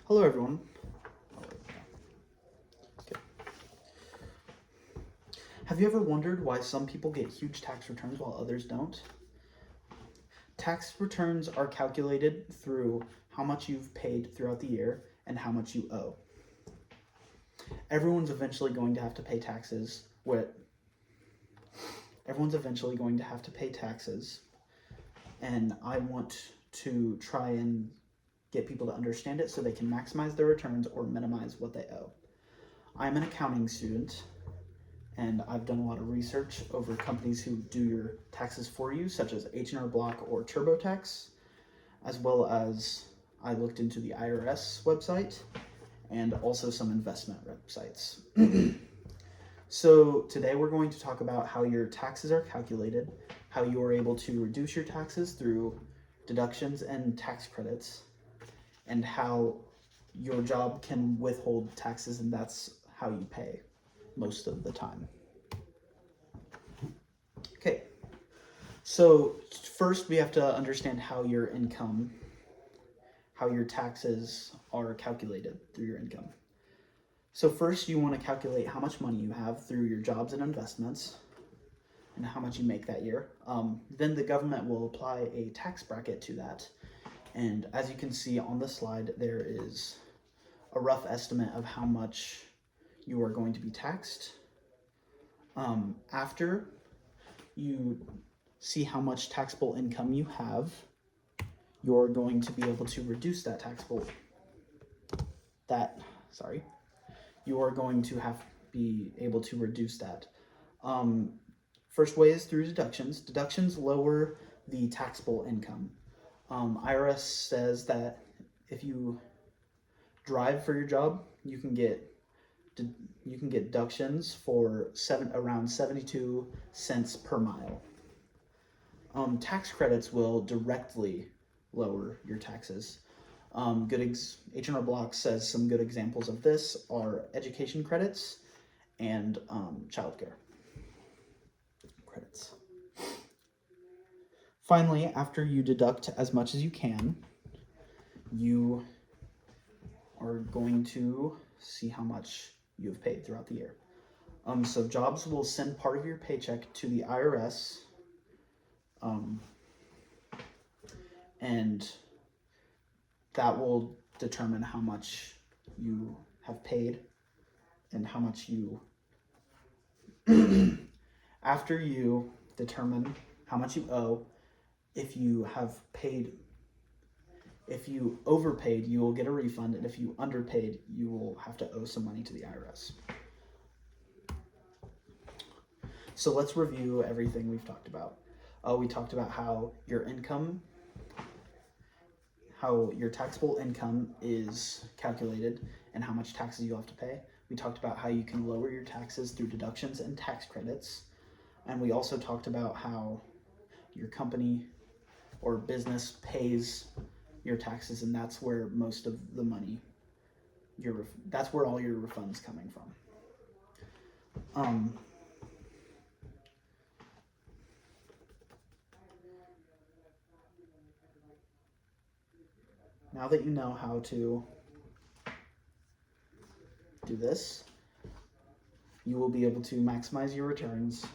Hello everyone. Okay. Have you ever wondered why some people get huge tax returns while others don't? Tax returns are calculated through how much you've paid throughout the year and how much you owe. Everyone's eventually going to have to pay taxes. Everyone's eventually going to have to pay taxes, and I want to try and get people to understand it so they can maximize their returns or minimize what they owe. I'm an accounting student, and I've done a lot of research over companies who do your taxes for you, such as H&R Block or TurboTax, as well as I looked into the IRS website and also some investment websites. So today we're going to talk about how your taxes are calculated, how you are able to reduce your taxes through deductions and tax credits, and how your job can withhold taxes, and that's how you pay most of the time. Okay, so first we have to understand how your taxes are calculated through your income. So first you want to calculate how much money you have through your jobs and investments and how much you make that year. Then the government will apply a tax bracket to that. And as you can see on the slide, there is a rough estimate of how much you are going to be taxed. After you see how much taxable income you have, you're going to be able to reduce that you are going to be able to reduce that. First way is through deductions. Deductions lower the taxable income. IRS says that if you drive for your job, you can get deductions for around 72 cents per mile. Tax credits will directly lower your taxes. H&R Block says some good examples of this are education credits and childcare credits. Finally, after you deduct as much as you can, you are going to see how much you've paid throughout the year. So jobs will send part of your paycheck to the IRS, and that will determine how much you have paid and how much you after you determine how much you owe, if you overpaid, you will get a refund, and if you underpaid, you will have to owe some money to the IRS. So let's review everything we've talked about. We talked about how your taxable income is calculated and how much taxes you have to pay. We talked about how you can lower your taxes through deductions and tax credits. And we also talked about how your company or business pays your taxes, and that's where most of the money, that's where all your refunds coming from. Now that you know how to do this, you will be able to maximize your returns,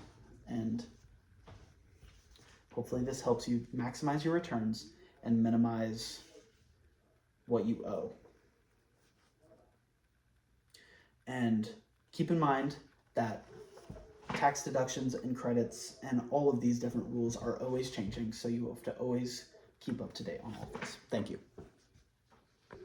and hopefully this helps you maximize your returns and minimize what you owe. And keep in mind that tax deductions and credits and all of these different rules are always changing, so you have to always keep up to date on all of this. Thank you.